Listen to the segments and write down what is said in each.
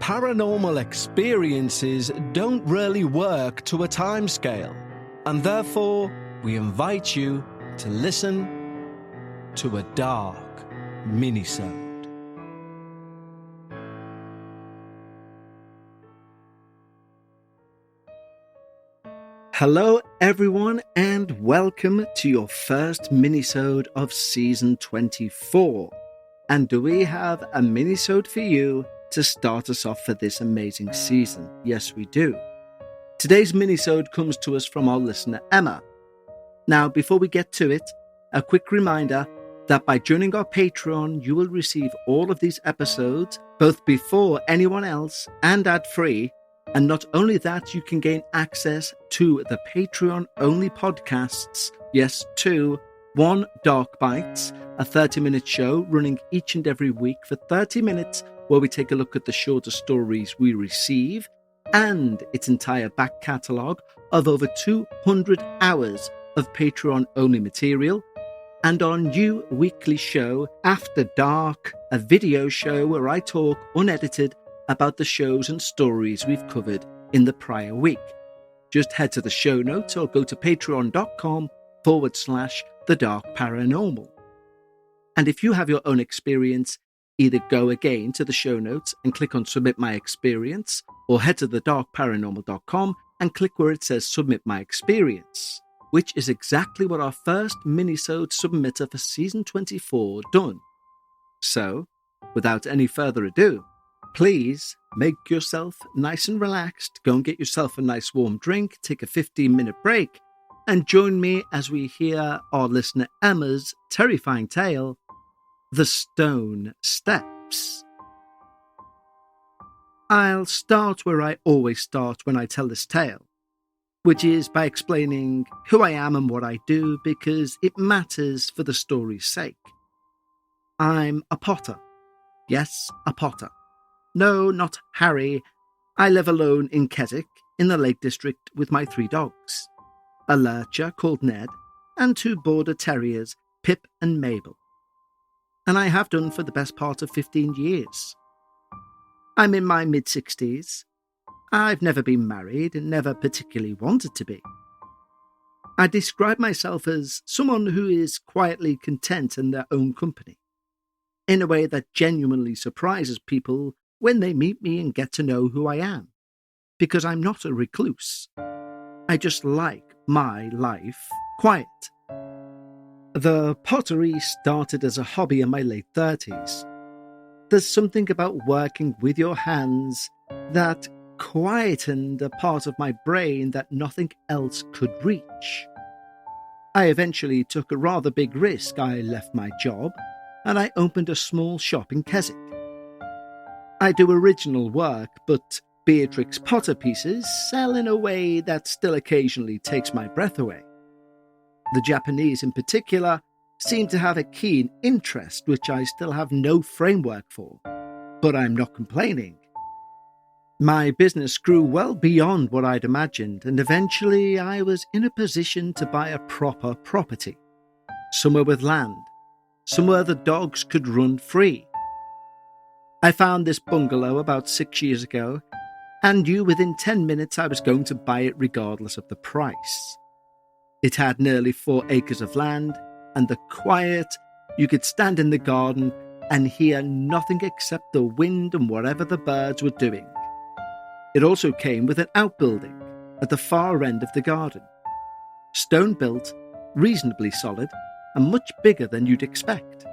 Paranormal experiences don't really work to a timescale, and therefore we invite you to listen to a dark minisode. Hello everyone, and welcome to your first minisode of season 24. And do we have a minisode for you to start us off for this amazing season? Yes, we do. Today's minisode comes to us from our listener Emma. Now, before we get to it, a quick reminder that by joining our Patreon, you will receive all of these episodes both before anyone else and ad-free. And not only that, you can gain access to the Patreon-only podcasts, yes, two. One, Dark Bites, a 30-minute show running each and every week for 30 minutes where we take a look at the shorter stories we receive and its entire back catalogue of over 200 hours of Patreon-only material. And our new weekly show, After Dark, a video show where I talk unedited about the shows and stories we've covered in the prior week. Just head to the show notes or go to patreon.com/The Dark Paranormal. And if you have your own experience, either go again to the show notes and click on Submit My Experience, or head to thedarkparanormal.com and click where it says Submit My Experience, which is exactly what our first minisode submitter for season 24 done. So, without any further ado, please make yourself nice and relaxed, go and get yourself a nice warm drink, take a 15-minute break, and join me as we hear our listener Emma's terrifying tale, The Stone Steps. I'll start where I always start when I tell this tale, which is by explaining who I am and what I do, because it matters for the story's sake. I'm a potter. Yes, a potter. No, not Harry. I live alone in Keswick, in the Lake District, with my 3 dogs. A lurcher called Ned, and 2 border terriers, Pip and Mabel. And I have done for the best part of 15 years. I'm in my mid-60s. I've never been married and never particularly wanted to be. I describe myself as someone who is quietly content in their own company, in a way that genuinely surprises people when they meet me and get to know who I am, because I'm not a recluse. I just like my life quiet. The pottery started as a hobby in my late 30s. There's something about working with your hands that quietened a part of my brain that nothing else could reach. I eventually took a rather big risk. I left my job and I opened a small shop in Keswick. I do original work, but Beatrix Potter pieces sell in a way that still occasionally takes my breath away. The Japanese in particular seem to have a keen interest, which I still have no framework for, but I'm not complaining. My business grew well beyond what I'd imagined, and eventually I was in a position to buy a proper property, somewhere with land, somewhere the dogs could run free. I found this bungalow about 6 years ago, and knew within 10 minutes I was going to buy it regardless of the price. It had nearly 4 acres of land, and the quiet, you could stand in the garden and hear nothing except the wind and whatever the birds were doing. It also came with an outbuilding at the far end of the garden. Stone built, reasonably solid, and much bigger than you'd expect.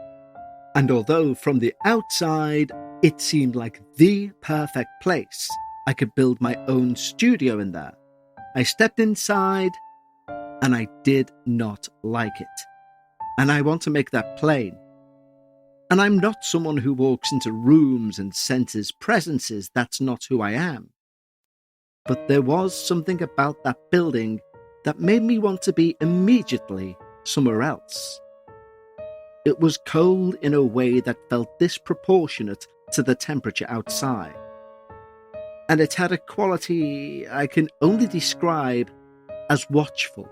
And although from the outside it seemed like the perfect place, I could build my own studio in there, I stepped inside and I did not like it. And I want to make that plain. And I'm not someone who walks into rooms and senses presences. That's not who I am. But there was something about that building that made me want to be immediately somewhere else. It was cold in a way that felt disproportionate to the temperature outside. And it had a quality I can only describe as watchful.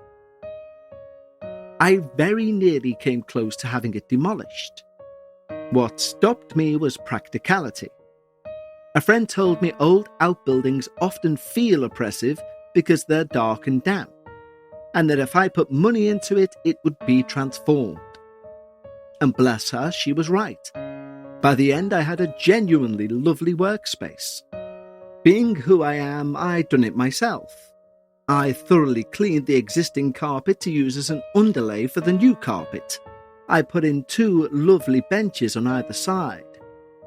I very nearly came close to having it demolished. What stopped me was practicality. A friend told me old outbuildings often feel oppressive because they're dark and damp, and that if I put money into it, it would be transformed. And bless her, she was right. By the end, I had a genuinely lovely workspace. Being who I am, I'd done it myself. I thoroughly cleaned the existing carpet to use as an underlay for the new carpet. I put in 2 lovely benches on either side.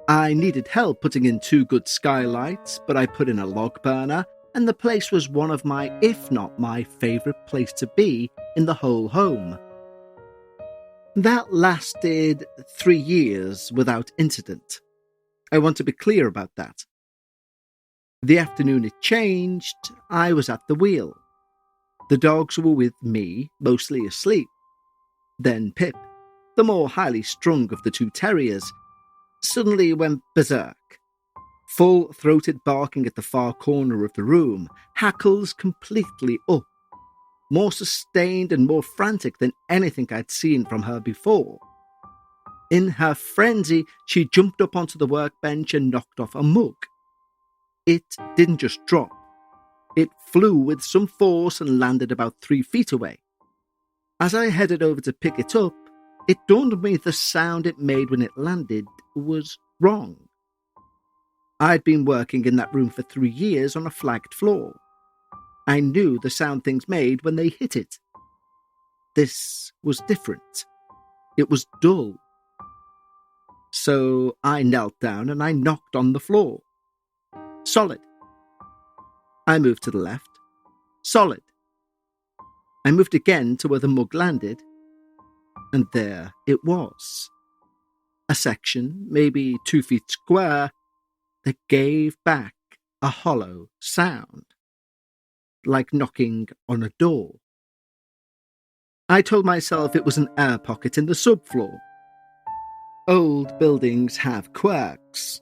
I needed help putting in 2 good skylights, but I put in a log burner, and the place was one of my, if not my, favourite place to be in the whole home. That lasted 3 years without incident. I want to be clear about that. The afternoon it changed, I was at the wheel. The dogs were with me, mostly asleep. Then Pip, the more highly strung of the 2 terriers, suddenly went berserk. Full-throated barking at the far corner of the room, hackles completely up. More sustained and more frantic than anything I'd seen from her before. In her frenzy, she jumped up onto the workbench and knocked off a mug. It didn't just drop. It flew with some force and landed about 3 feet away. As I headed over to pick it up, it dawned on me the sound it made when it landed was wrong. I'd been working in that room for 3 years on a flagged floor. I knew the sound things made when they hit it. This was different. It was dull. So I knelt down and I knocked on the floor. Solid. I moved to the left. Solid. I moved again to where the mug landed, and there it was. A section, maybe 2 feet square, that gave back a hollow sound, like knocking on a door. I told myself it was an air pocket in the subfloor. Old buildings have quirks,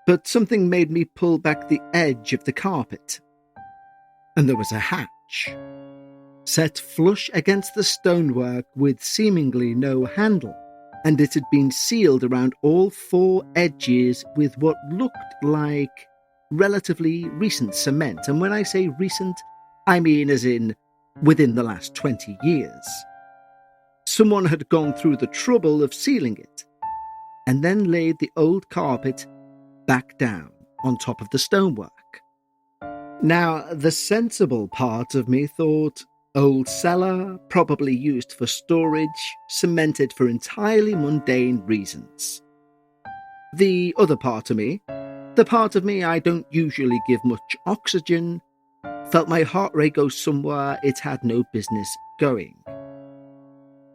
but something made me pull back the edge of the carpet, and there was a hatch, set flush against the stonework with seemingly no handle, and it had been sealed around all 4 edges with what looked like relatively recent cement. And when I say recent, I mean as in within the last 20 years. Someone had gone through the trouble of sealing it, and then laid the old carpet back down on top of the stonework. Now, the sensible part of me thought, old cellar, probably used for storage, cemented for entirely mundane reasons. The other part of me, the part of me I don't usually give much oxygen, felt my heart rate go somewhere it had no business going.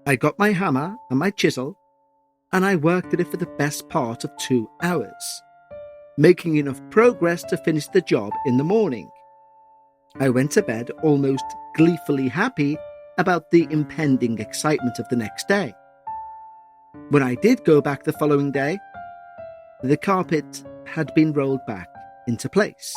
I got my hammer and my chisel, and I worked at it for the best part of 2 hours, making enough progress to finish the job in the morning. I went to bed almost gleefully happy about the impending excitement of the next day. When I did go back the following day, the carpet had been rolled back into place.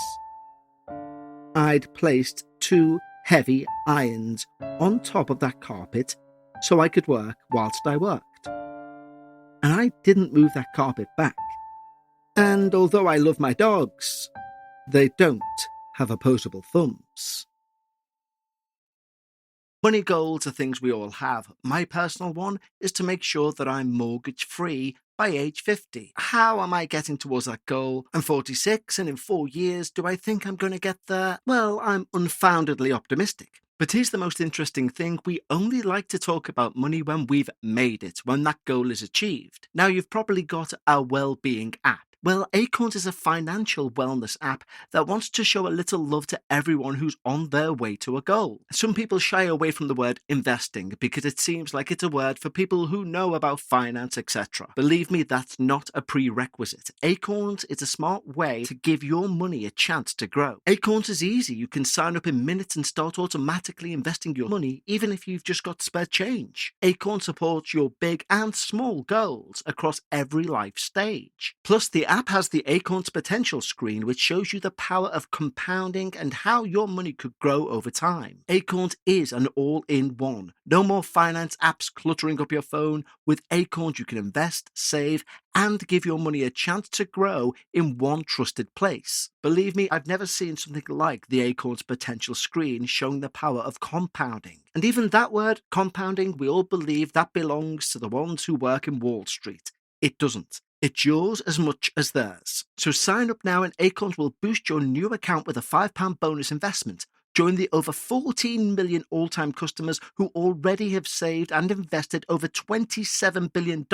I'd placed 2 heavy irons on top of that carpet so I could work whilst I worked. And I didn't move that carpet back. And although I love my dogs, they don't have opposable thumbs. Money goals are things we all have. My personal one is to make sure that I'm mortgage-free by age 50. How am I getting towards that goal? I'm 46, and in 4 years, do I think I'm going to get there? Well, I'm unfoundedly optimistic. But here's the most interesting thing. We only like to talk about money when we've made it, when that goal is achieved. Now, you've probably got our well-being app. Well, Acorns is a financial wellness app that wants to show a little love to everyone who's on their way to a goal. Some people shy away from the word investing because it seems like it's a word for people who know about finance, etc. Believe me, that's not a prerequisite. Acorns is a smart way to give your money a chance to grow. Acorns is easy. You can sign up in minutes and start automatically investing your money, even if you've just got spare change. Acorn supports your big and small goals across every life stage. Plus, the app has the Acorns Potential screen, which shows you the power of compounding and how your money could grow over time. Acorns is an all-in-one. No more finance apps cluttering up your phone. With Acorns, you can invest, save, and give your money a chance to grow in one trusted place. Believe me, I've never seen something like the Acorns Potential screen showing the power of compounding. And even that word, compounding, we all believe that belongs to the ones who work in Wall Street. It doesn't. It's yours as much as theirs. So sign up now and Acorns will boost your new account with a £5 bonus investment. Join the over 14 million all-time customers who already have saved and invested over $27 billion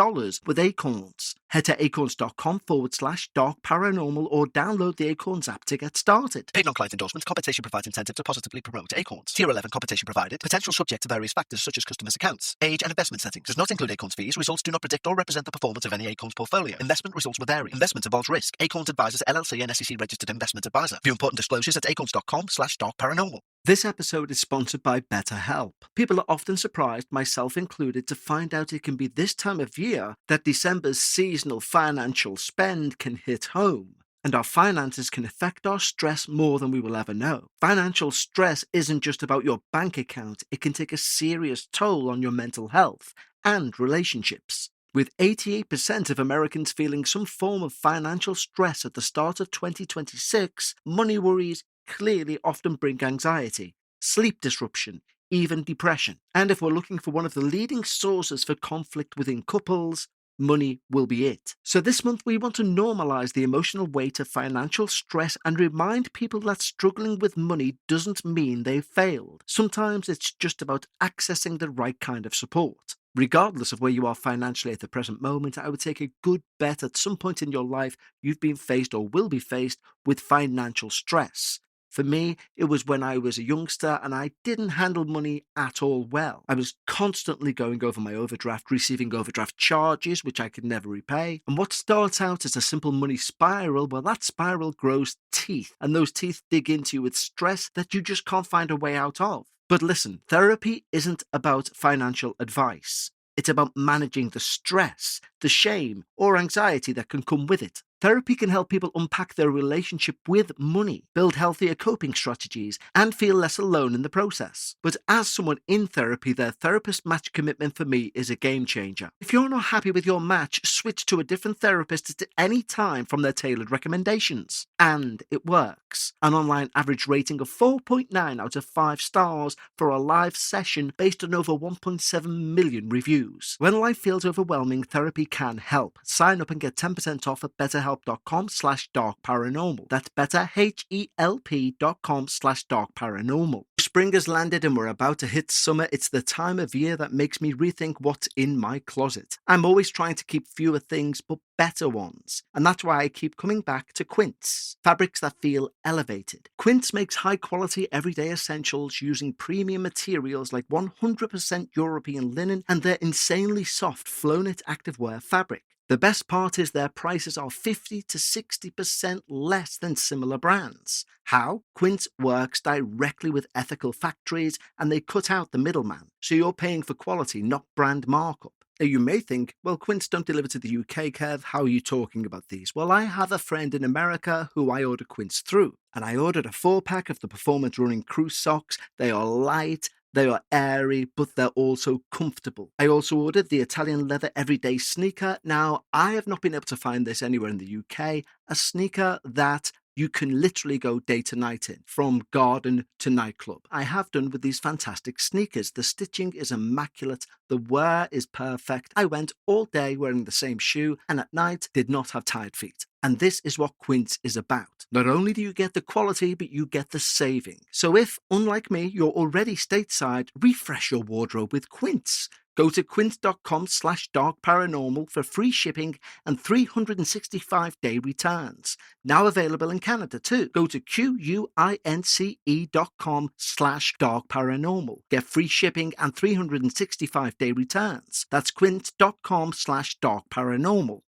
with Acorns. Head to acorns.com/dark paranormal or download the Acorns app to get started. Paid non-client endorsement. Compensation provides incentive to positively promote Acorns. Tier 11 compensation provided. Potential subject to various factors such as customers' accounts, age and investment settings. Does not include Acorns fees. Results do not predict or represent the performance of any Acorns portfolio. Investment results will vary. Investment involves risk. Acorns Advisors LLC and SEC registered investment advisor. View important disclosures at acorns.com/dark paranormal. This episode is sponsored by BetterHelp. People are often surprised, myself included, to find out it can be this time of year that December's seasonal financial spend can hit home. And our finances can affect our stress more than we will ever know. Financial stress isn't just about your bank account. It can take a serious toll on your mental health and relationships. With 88% of Americans feeling some form of financial stress at the start of 2026, money worries clearly often bring anxiety, sleep disruption, even depression. And if we're looking for one of the leading sources for conflict within couples, money will be it. So this month we want to normalize the emotional weight of financial stress and remind people that struggling with money doesn't mean they've failed. Sometimes it's just about accessing the right kind of support. Regardless of where you are financially at the present moment, I would take a good bet at some point in your life you've been faced or will be faced with financial stress. For me, it was when I was a youngster and I didn't handle money at all well. I was constantly going over my overdraft, receiving overdraft charges, which I could never repay. And what starts out as a simple money spiral, well, that spiral grows teeth, and those teeth dig into you with stress that you just can't find a way out of. But listen, therapy isn't about financial advice. It's about managing the stress, the shame, or anxiety that can come with it. Therapy can help people unpack their relationship with money, build healthier coping strategies, and feel less alone in the process. But as someone in therapy, their therapist match commitment for me is a game changer. If you're not happy with your match, switch to a different therapist at any time from their tailored recommendations. And it works. An online average rating of 4.9 out of 5 stars for a live session based on over 1.7 million reviews. When life feels overwhelming, therapy can help. Sign up and get 10% off at betterhelp.com/darkparanormal. That's betterhelp.com/darkparanormal. Spring has landed and we're about to hit summer. It's the time of year that makes me rethink what's in my closet. I'm always trying to keep fewer things but better ones. And that's why I keep coming back to Quince. Fabrics that feel elevated. Quince makes high quality everyday essentials using premium materials like 100% European linen and their insanely soft flow-knit activewear fabric. The best part is their prices are 50 to 60% less than similar brands. How? Quince works directly with ethical factories and they cut out the middleman. So you're paying for quality, not brand markup. Now you may think, well, Quince don't deliver to the UK, Kev. How are you talking about these? Well, I have a friend in America who I order Quince through. And I ordered a 4-pack of the Performance Running Crew socks. They are light. They are airy, but they're also comfortable. I also ordered the Italian leather everyday sneaker. Now, I have not been able to find this anywhere in the UK. A sneaker that you can literally go day to night in, from garden to nightclub. I have done with these fantastic sneakers. The stitching is immaculate. The wear is perfect. I went all day wearing the same shoe and at night did not have tired feet. And this is what Quince is about. Not only do you get the quality, but you get the saving. So if, unlike me, you're already stateside, refresh your wardrobe with Quince. Go to quince.com/darkparanormal for free shipping and 365-day returns. Now available in Canada too. Go to quince.com/darkparanormal. Get free shipping and 365-day returns. That's quince.com/darkparanormal.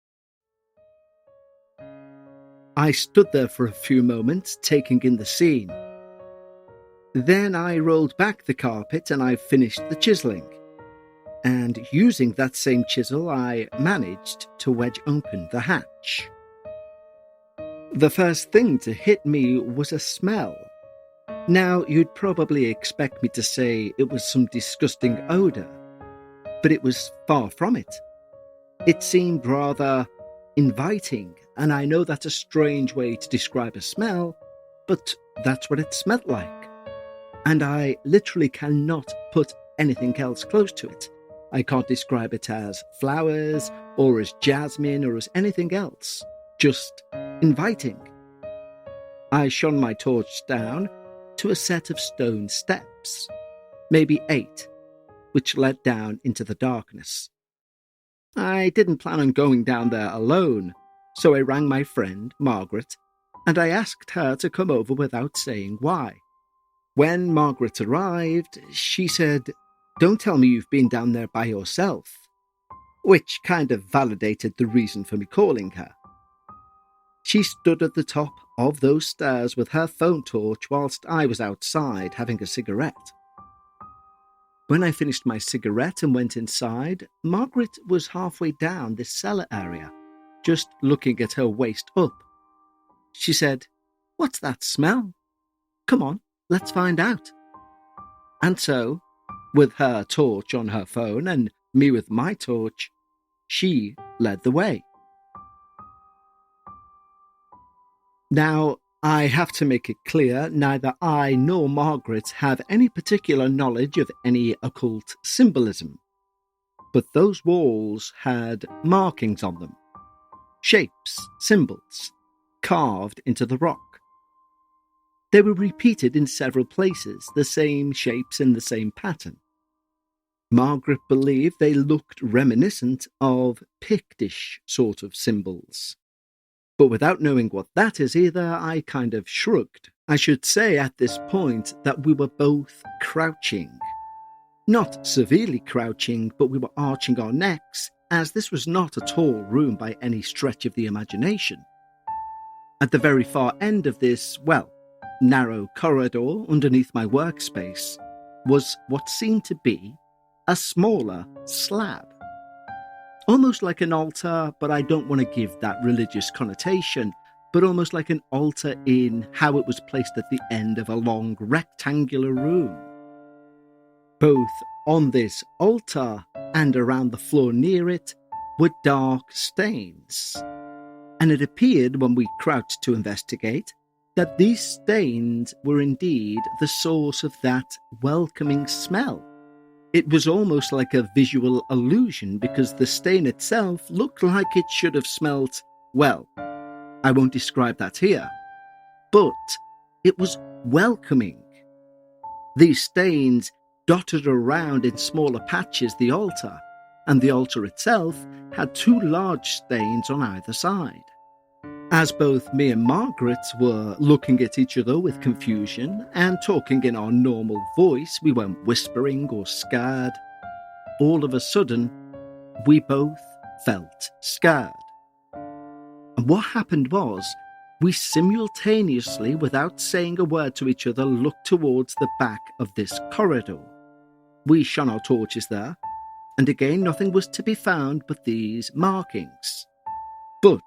I stood there for a few moments, taking in the scene. Then I rolled back the carpet and I finished the chiseling. And using that same chisel, I managed to wedge open the hatch. The first thing to hit me was a smell. Now, you'd probably expect me to say it was some disgusting odour, but it was far from it. It seemed rather inviting, and I know that's a strange way to describe a smell, but that's what it smelled like. And I literally cannot put anything else close to it. I can't describe it as flowers, or as jasmine, or as anything else. Just inviting. I shone my torch down to a set of stone steps, maybe 8, which led down into the darkness. I didn't plan on going down there alone, so I rang my friend, Margaret, and I asked her to come over without saying why. When Margaret arrived, she said, "Don't tell me you've been down there by yourself," which kind of validated the reason for me calling her. She stood at the top of those stairs with her phone torch whilst I was outside having a cigarette. When I finished my cigarette and went inside, Margaret was halfway down this cellar area, just looking at her waist up. She said, "What's that smell? Come on, let's find out." And so, with her torch on her phone and me with my torch, she led the way. Now, I have to make it clear, neither I nor Margaret have any particular knowledge of any occult symbolism. But those walls had markings on them. Shapes, symbols, carved into the rock. They were repeated in several places, the same shapes in the same pattern. Margaret believed they looked reminiscent of Pictish sort of symbols. But without knowing what that is either, I kind of shrugged. I should say at this point that we were both crouching. Not severely crouching, but we were arching our necks, as this was not a tall room by any stretch of the imagination. At the very far end of this, narrow corridor underneath my workspace was what seemed to be a smaller slab. Almost like an altar, but I don't want to give that religious connotation, but almost like an altar in how it was placed at the end of a long rectangular room. Both on this altar and around the floor near it were dark stains, and it appeared when we crouched to investigate that these stains were indeed the source of that welcoming smell. It was almost like a visual illusion because the stain itself looked like it should have smelt, I won't describe that here, but it was welcoming. These stains dotted around in smaller patches the altar, and the altar itself had 2 large stains on either side. As both me and Margaret were looking at each other with confusion and talking in our normal voice, we weren't whispering or scared. All of a sudden, we both felt scared. And what happened was, we simultaneously, without saying a word to each other, looked towards the back of this corridor. We shone our torches there, and again nothing was to be found but these markings. But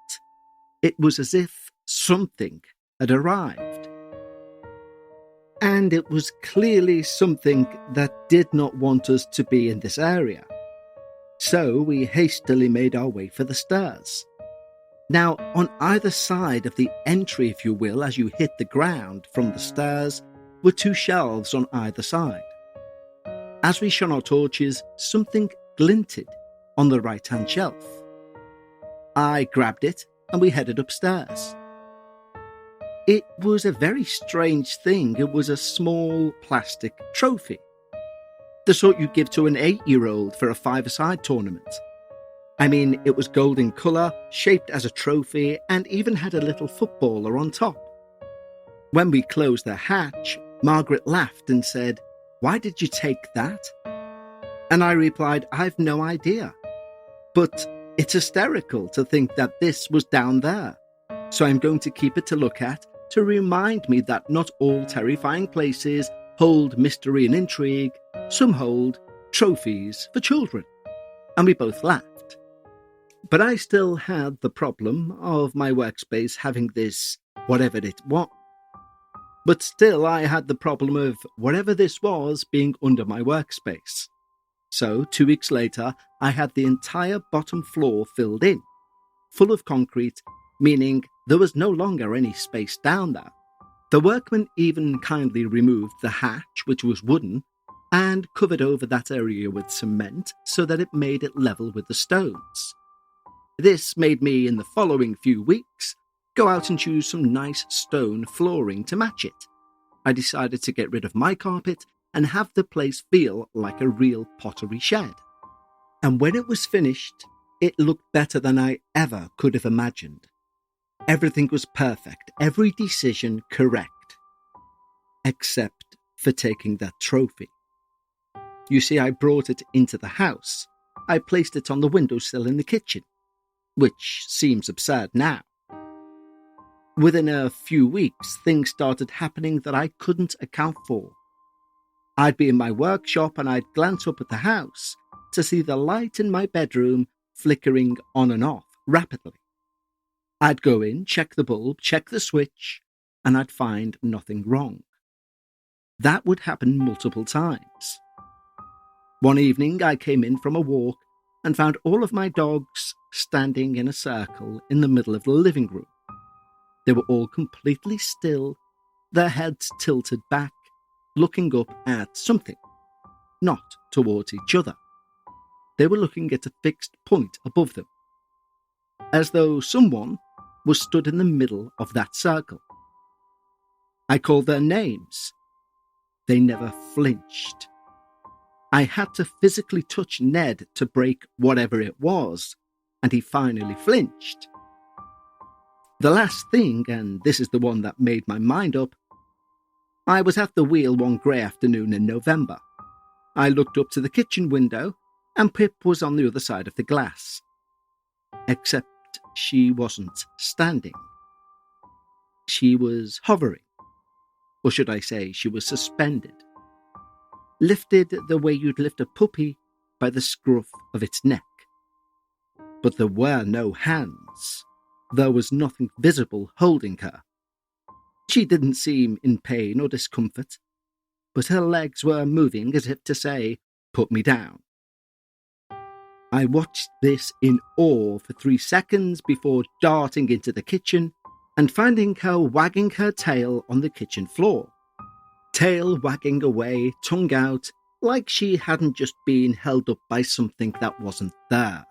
it was as if something had arrived. And it was clearly something that did not want us to be in this area. So we hastily made our way for the stairs. Now, on either side of the entry, if you will, as you hit the ground from the stairs, were 2 shelves on either side. As we shone our torches, something glinted on the right-hand shelf. I grabbed it, and we headed upstairs. It was a very strange thing. It was a small plastic trophy. The sort you give to an 8-year-old for a 5-a-side tournament. I mean, it was gold in colour, shaped as a trophy, and even had a little footballer on top. When we closed the hatch, Margaret laughed and said, "Why did you take that?" And I replied, "I've no idea. But it's hysterical to think that this was down there, so I'm going to keep it to look at to remind me that not all terrifying places hold mystery and intrigue. Some hold trophies for children." And we both laughed. But I still had the problem of my workspace having this whatever it was. But still, I had the problem of whatever this was being under my workspace. So, 2 weeks later, I had the entire bottom floor filled in, full of concrete, meaning there was no longer any space down there. The workmen even kindly removed the hatch, which was wooden, and covered over that area with cement so that it made it level with the stones. This made me, in the following few weeks, go out and choose some nice stone flooring to match it. I decided to get rid of my carpet and have the place feel like a real pottery shed. And when it was finished, it looked better than I ever could have imagined. Everything was perfect, every decision correct. Except for taking that trophy. You see, I brought it into the house. I placed it on the windowsill in the kitchen, which seems absurd now. Within a few weeks, things started happening that I couldn't account for. I'd be in my workshop and I'd glance up at the house to see the light in my bedroom flickering on and off rapidly. I'd go in, check the bulb, check the switch, and I'd find nothing wrong. That would happen multiple times. One evening, I came in from a walk and found all of my dogs standing in a circle in the middle of the living room. They were all completely still, their heads tilted back, looking up at something, not towards each other. They were looking at a fixed point above them, as though someone was stood in the middle of that circle. I called their names. They never flinched. I had to physically touch Ned to break whatever it was, and he finally flinched. The last thing, and this is the one that made my mind up, I was at the wheel one grey afternoon in November. I looked up to the kitchen window, and Pip was on the other side of the glass. Except she wasn't standing. She was hovering. Or should I say, she was suspended. Lifted the way you'd lift a puppy by the scruff of its neck. But there were no hands. There was nothing visible holding her. She didn't seem in pain or discomfort, but her legs were moving as if to say, "Put me down." I watched this in awe for 3 seconds before darting into the kitchen and finding her wagging her tail on the kitchen floor. Tail wagging away, tongue out, like she hadn't just been held up by something that wasn't there.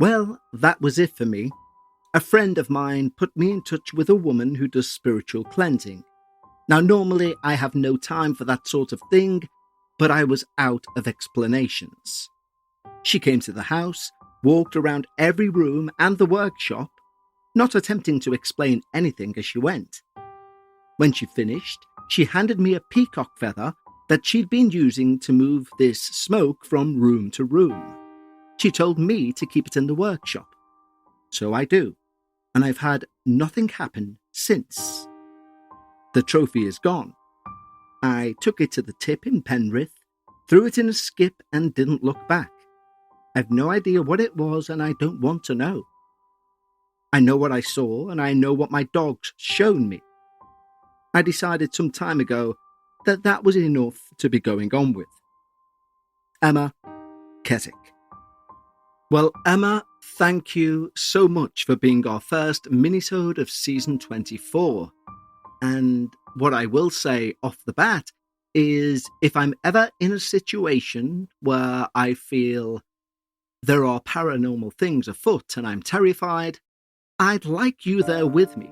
Well, that was it for me. A friend of mine put me in touch with a woman who does spiritual cleansing. Now, normally I have no time for that sort of thing, but I was out of explanations. She came to the house, walked around every room and the workshop, not attempting to explain anything as she went. When she finished, she handed me a peacock feather that she'd been using to move this smoke from room to room. She told me to keep it in the workshop. So I do, and I've had nothing happen since. The trophy is gone. I took it to the tip in Penrith, threw it in a skip and didn't look back. I've no idea what it was and I don't want to know. I know what I saw and I know what my dog's shown me. I decided some time ago that that was enough to be going on with. Emma, Keswick. Well, Emma, thank you so much for being our first Minisode of season 24. And what I will say off the bat is if I'm ever in a situation where I feel there are paranormal things afoot and I'm terrified, I'd like you there with me.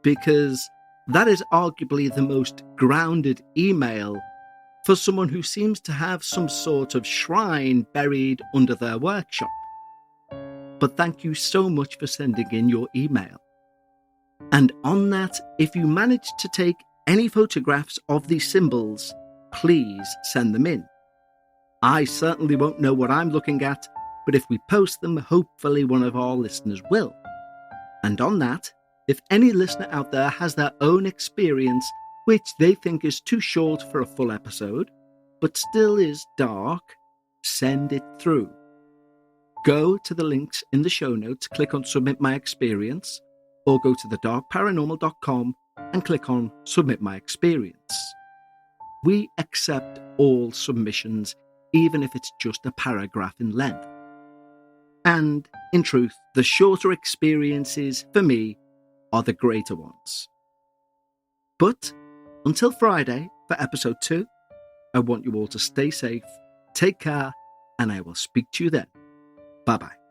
Because that is arguably the most grounded email for someone who seems to have some sort of shrine buried under their workshop. But thank you so much for sending in your email. And on that, if you manage to take any photographs of these symbols, please send them in. I certainly won't know what I'm looking at, but if we post them, hopefully one of our listeners will. And on that, if any listener out there has their own experience which they think is too short for a full episode, but still is dark, send it through. Go to the links in the show notes, click on Submit My Experience, or go to thedarkparanormal.com and click on Submit My Experience. We accept all submissions, even if it's just a paragraph in length. And, in truth, the shorter experiences, for me, are the greater ones. But, until Friday for episode 2, I want you all to stay safe, take care, and I will speak to you then. Bye-bye.